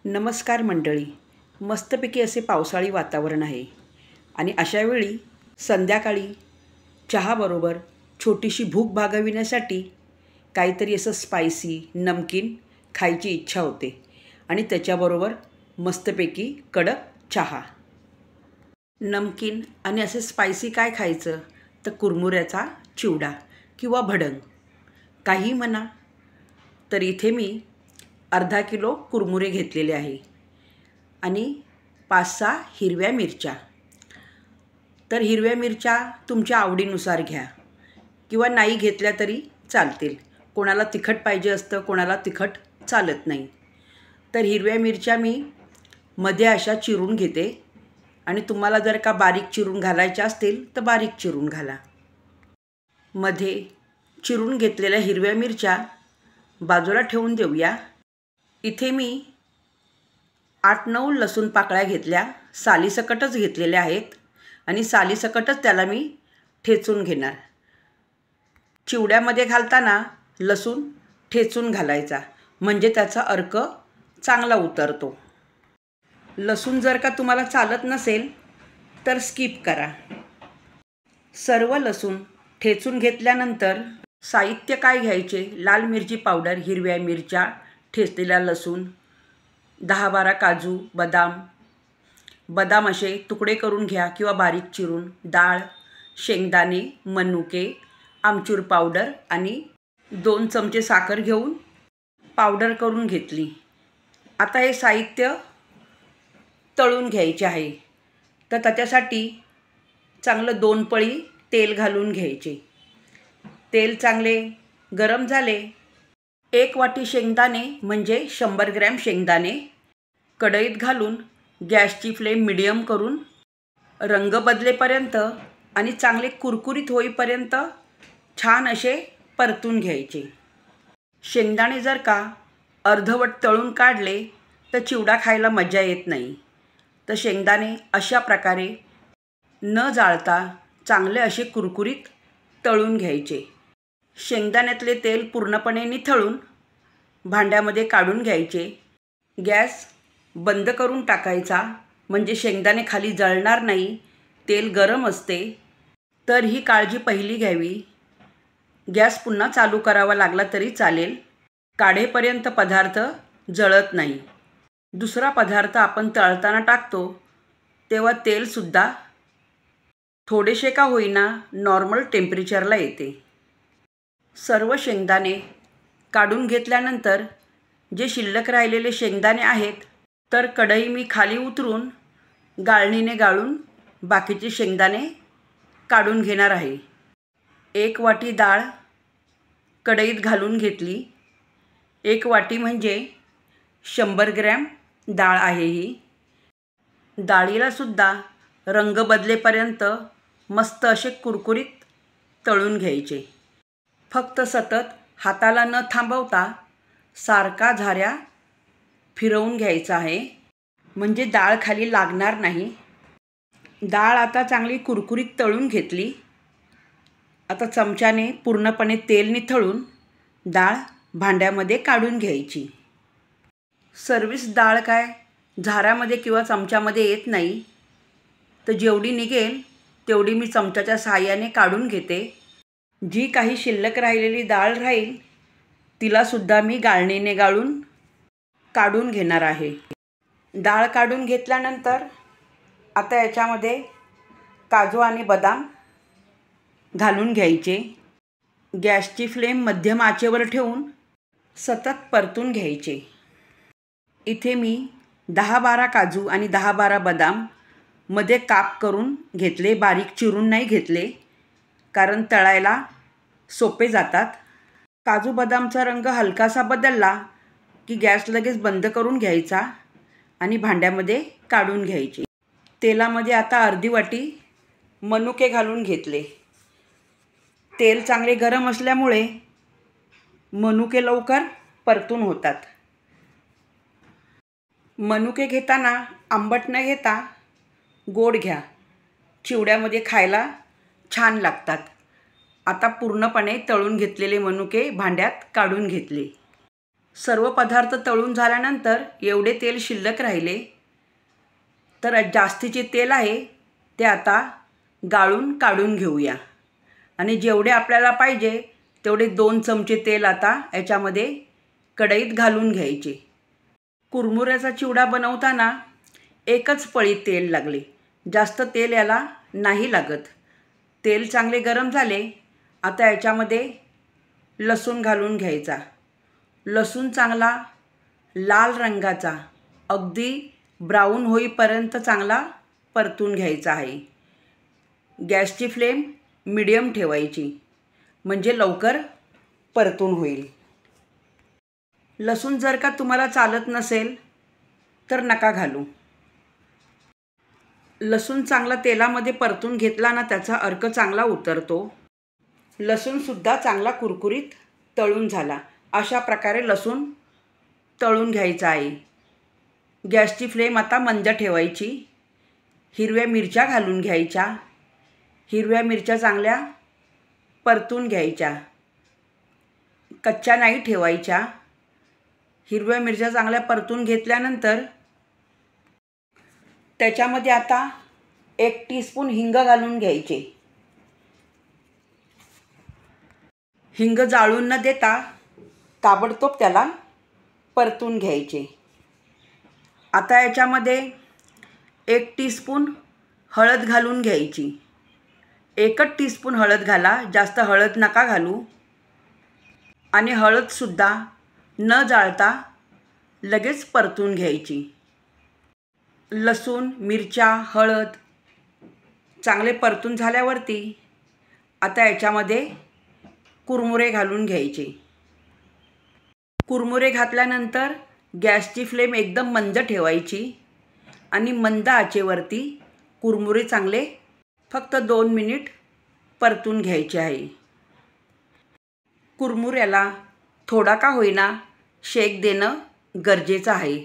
नमस्कार मंडळी. मस्तपैकी असे पावसाळी वातावरण आहे आणि अशावेळी संध्याकाळी चहाबरोबर छोटीशी भूक भागविण्यासाठी काहीतरी असं स्पायसी नमकीन खायची इच्छा होते आणि त्याच्याबरोबर मस्तपैकी कडक चहा. नमकीन आणि असे स्पायसी काय खायचं तर कुरमुऱ्याचा चिवडा किंवा भडंग काही म्हणा. तर इथे मी अर्धा किलो कुरमुरे घेतलेले आहे आणि 5-6 हिरव्या मिरच्या. तर हिरव्या मिरच्या तुमच्या आवडीनुसार घ्या किंवा नाही घेतल्या तरी चालतील. कोणाला तिखट पाहिजे असतं, कोणाला तिखट चालत नाही. तर हिरव्या मिरच्या मी मध्ये अशा चिरून घेते आणि तुम्हाला जर का बारीक चिरून घालायच्या असतील तर बारीक चिरून घाला. मध्ये चिरून घेतलेल्या हिरव्या मिरच्या बाजूला ठेवून देऊया. इथे मी 8-9 लसूण पाकळ्या घेतल्या, सालीसकटच घेतलेल्या आहेत आणि सालीसकटच त्याला मी ठेचून घेणार. चिवड्यामध्ये घालताना लसूण ठेचून घालायचा म्हणजे त्याचा अर्क चांगला उतरतो. लसूण जर का तुम्हाला चालत नसेल तर स्किप करा. सर्व लसूण ठेचून घेतल्यानंतर साहित्य काय घ्यायचे: लाल मिरची पावडर, हिरव्या मिरच्या, ठेचलेला लसूण, 10-12 काजू, बदाम असे तुकडे करून घ्या किंवा बारीक चिरून, डाळ, शेंगदाणे, मनुके, आमचूर पावडर आणि 2 चमचे साखर घेऊन पावडर करून घेतली. आता हे साहित्य तळून घ्यायचे आहे. तर त्याच्यासाठी चांगलं 2 पळी तेल घालून घ्यायचे. तेल चांगले गरम झाले. 1 वाटी शेंगदाणे म्हणजे 100 ग्रॅम शेंगदाणे कढईत घालून गॅसची फ्लेम मिडियम करून रंग बदलेपर्यंत आणि चांगले कुरकुरीत होईपर्यंत छान असे परतून घ्यायचे. शेंगदाणे जर का अर्धवट तळून काढले तर चिवडा खायला मजा येत नाही. तर शेंगदाणे अशा प्रकारे न जाळता चांगले असे कुरकुरीत तळून घ्यायचे. शेंगदाण्यातले तेल पूर्णपणे निथळून भांड्यामध्ये काढून घ्यायचे. गॅस बंद करून टाकायचा म्हणजे शेंगदाणे खाली जळणार नाही. तेल गरम असते तर ही काळजी पहिली घ्यावी. गॅस पुन्हा चालू करावा लागला तरी चालेल. काढेपर्यंत पदार्थ जळत नाही. दुसरा पदार्थ आपण तळताना टाकतो तेव्हा तेलसुद्धा थोडेसे का होईना नॉर्मल टेम्परेचरला येते. सर्व शेंगदाणे काढून घेतल्यानंतर जे शिल्लक राहिलेले शेंगदाणे आहेत तर कढई मी खाली उतरून गाळणीने गाळून बाकीचे शेंगदाणे काढून घेणार आहे. 1 वाटी डाळ कढईत घालून घेतली. 1 वाटी म्हणजे 100 ग्रॅम डाळ आहे ही. डाळीलासुद्धा रंग बदलेपर्यंत मस्त असे कुरकुरीत तळून घ्यायचे. फक्त सतत हाताला न थांबवता सारखा झाऱ्या फिरवून घ्यायचा आहे म्हणजे डाळ खाली लागणार नाही. डाळ आता चांगली कुरकुरीत तळून घेतली. आता चमच्याने पूर्णपणे तेल निथळून डाळ भांड्यामध्ये काढून घ्यायची. सर्विस डाळ काय झाऱ्यामध्ये किंवा चमच्यामध्ये येत नाही. तर जेवढी निघेल तेवढी मी चमच्याच्या साहाय्याने काढून घेते. जी काही शिल्लक राहिलेली डाळ राहील तिलासुद्धा मी गाळणीने गाळून काढून घेणार आहे. डाळ काढून घेतल्यानंतर आता याच्यामध्ये काजू आणि बदाम घालून घ्यायचे. गॅसची फ्लेम मध्यम आचेवर ठेवून सतत परतून घ्यायचे. इथे मी 10-12 काजू आणि 10-12 बदाम मध्ये काप करून घेतले. बारीक चिरून नाही घेतले कारण तळायला सोपे जातात. काजू बदामचा रंग हलकासा बदलला की गॅस लगेच बंद करून घ्यायचा आणि भांड्यामध्ये काढून घ्यायची. तेलामध्ये आता अर्धी वाटी मनुके घालून घेतले. तेल चांगले गरम असल्यामुळे मनुके लवकर परतून होतात. मनुके घेताना आंबट न घेता गोड घ्या. चिवड्यामध्ये खायला छान लागतात. आता पूर्णपणे तळून घेतलेले मनुके भांड्यात काढून घेतले. सर्व पदार्थ तळून झाल्यानंतर एवढे तेल शिल्लक राहिले तर जास्तीचे तेल आहे ते आता गाळून काढून घेऊया आणि जेवढे आपल्याला पाहिजे तेवढे 2 चमचे तेल आता याच्यामध्ये कढईत घालून घ्यायचे। कुरमुऱ्याचा चिवडा बनवताना एकच पळी तेल लागले, जास्त तेल याला नाही लागत। तेल चांगले गरम झाले, आता याच्यामध्ये लसूण घालून घ्यायचा। लसूण चांगला लाल रंगाचा अगदी ब्राऊन होईपर्यंत चांगला परतून घ्यायचा आहे। गॅसची फ्लेम मीडियम ठेवायची म्हणजे लवकर परतून होईल। लसूण जर का तुम्हाला चालत नसेल तर नका घालू। लसूण चांगला तेलामध्ये परतून घेतला ना त्याचा अर्क चांगला उतरतो। लसूणसुद्धा चांगला कुरकुरीत तळून झाला, अशा प्रकारे लसूण तळून घ्यायचा आहे। गॅसची फ्लेम आता मंद ठेवायची। हिरव्या मिरच्या घालून घ्यायच्या। हिरव्या मिरच्या चांगल्या परतून घ्यायच्या, कच्च्या नाही ठेवायच्या। हिरव्या मिरच्या चांगल्या परतून घेतल्यानंतर त्याच्यामध्ये आता 1 टीस्पून हिंग घालून घ्यायचे। हिंग जाळून न देता ताबडतोब त्याला परतून घ्यायचे। आता याच्यामध्ये 1 टीस्पून हळद घालून घ्यायची। 1 टीस्पून हळद घाला, जास्त हळद नका घालू। आणि हळदसुद्धा न जाळता लगेच परतून घ्यायची। लसूण, मिरच्या, हळद चांगले परतून झाल्यावरती आता याच्यामध्ये कुरमुरे घालून घ्यायचे। कुरमुरे घातल्यानंतर गॅसची फ्लेम एकदम मंद ठेवायची आणि मंद आचेवरती कुरमुरे चांगले फक्त 2 मिनिट परतून घ्यायचे आहे। कुरमुऱ्याला थोडा का होईना शेक देणं गरजेचं आहे।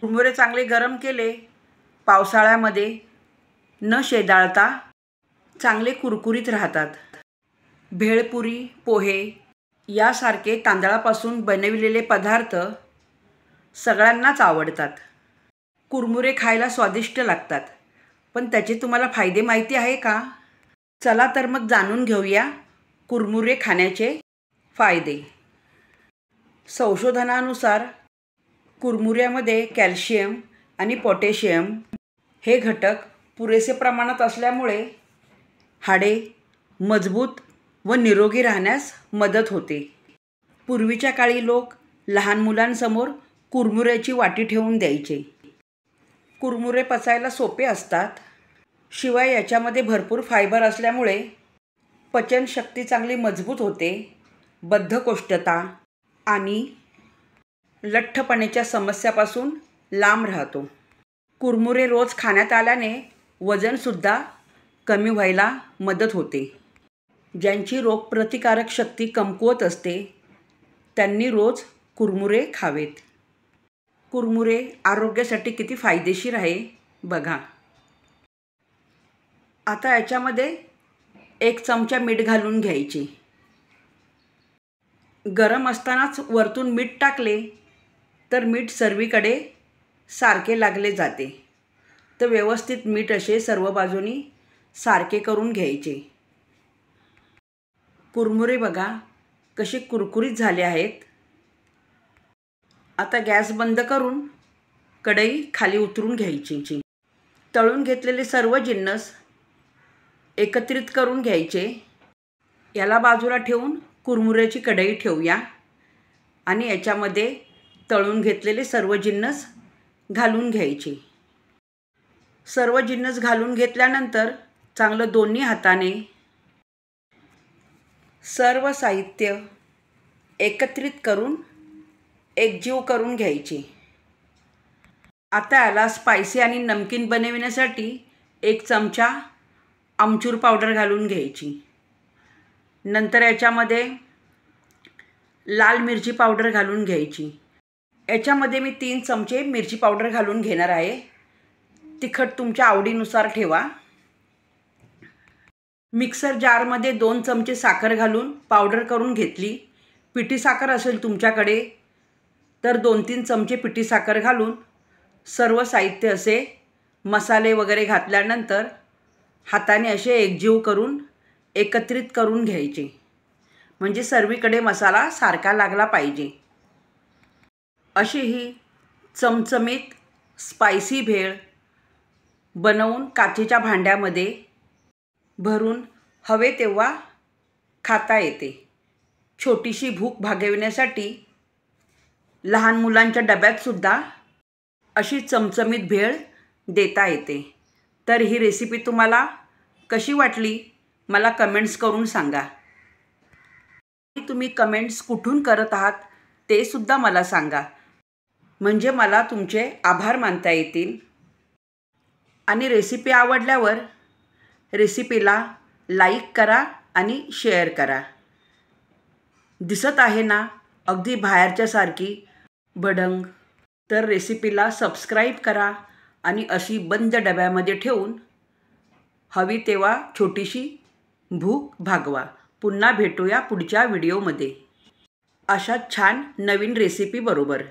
कुरमुरे चांगले गरम केले, पावसाळ्यामध्ये न शेदाळता चांगले कुरकुरीत राहतात। भेळपुरी, पोहे यासारखे तांदळापासून बनविलेले पदार्थ सगळ्यांनाच आवडतात। कुरमुरे खायला स्वादिष्ट लागतात, पण त्याचे तुम्हाला फायदे माहिती आहे का? चला तर मग जाणून घेऊया कुरमुरे खाण्याचे फायदे। संशोधनानुसार कुरमुऱ्यामध्ये कॅल्शियम आणि पोटॅशियम हे घटक पुरेसे प्रमाणात असल्यामुळे हाडे मजबूत व निरोगी राहण्यास मदत होते। पूर्वीच्या काळी लोक लहान मुलांसमोर कुरमुऱ्याची वाटी ठेवून द्यायचे। कुरमुरे पचायला सोपे असतात, शिवाय याच्यामध्ये भरपूर फायबर असल्यामुळे पचनशक्ती चांगली मजबूत होते। बद्धकोष्ठता आणि लठ्ठपणाच्या समस्यापासून लांब राहतो। कुरमुरे रोज खाण्यात आल्याने वजनसुद्धा कमी व्हायला मदत होते। ज्यांची रोगप्रतिकारक शक्ती कमकुवत असते त्यांनी रोज कुरमुरे खावेत। कुरमुरे आरोग्यासाठी किती फायदेशीर आहे बघा। आता याच्यामध्ये 1 चमचा मीठ घालून घ्यायचे। गरम असतानाच वरतून मीठ टाकले तर मीठ सर्वीकडे सारखे लागले जाते, तर व्यवस्थित मीठ असे सर्व बाजूनी सारखे करून घ्यायचे। कुरमुरे बघा कसे कुरकुरीत झाले आहेत। आता गॅस बंद करून कढई खाली उतरून घ्यायची। तळून घेतलेले सर्व जिन्नस एकत्रित करून घ्यायचे। याला बाजूला ठेवून कुरमुऱ्याची कढई ठेवूया आणि याच्यामध्ये तळून घेतलेले सर्व जिन्नस घालून घ्यायचे। सर्व जिन्नस घालून घेतल्यानंतर चांगलं दोन्ही हाताने सर्व साहित्य एकत्रित करून एकजीव करून घ्यायचे। आता याला स्पायसी आणि नमकीन बनविण्यासाठी 1 चमचा आमचूर पावडर घालून घ्यायची। नंतर याच्यामध्ये लाल मिरची पावडर घालून घ्यायची। याच्यामध्ये मी 3 चमचे मिरची पावडर घालून घेणार आहे। तिखट तुमच्या आवडीनुसार ठेवा। मिक्सर जारमध्ये 2 चमचे साखर घालून पावडर करून घेतली। पिठी साखर असेल तुमच्याकडे तर 2-3 चमचे पिठी साखर घालून सर्व साहित्य असे मसाले वगैरे घातल्यानंतर हाताने असे एकजीव करून एकत्रित करून घ्यायचे, म्हणजे सर्वीकडे मसाला सारखा लागला पाहिजे. अशी ही चमचमीत स्पायसी भेळ बनवून काचेच्या भांड्यामध्ये भरून हवे तेव्हा खाता येते. छोटीशी भूक भागविण्यासाठी लहान मुलांच्या डब्यातसुद्धा अशी चमचमीत भेळ देता येते. तर ही रेसिपी तुम्हाला कशी वाटली मला कमेंट्स करून सांगा. तुम्ही कमेंट्स कुठून करत आहात ते सुद्धा मला सांगा, म्हणजे मला तुमचे आभार मानता येतील. आणि रेसिपी आवडल्यावर रेसिपीला लाईक करा आणि शेअर करा. दिसत आहे ना अगदी बाहेरच्यासारखी भडंग. तर रेसिपीला सबस्क्राईब करा आणि अशी बंद डब्यामध्ये ठेवून हवी तेव्हा छोटीशी भूक भागवा. पुन्हा भेटूया पुढच्या व्हिडिओमध्ये अशा छान नवीन रेसिपी बरोबर.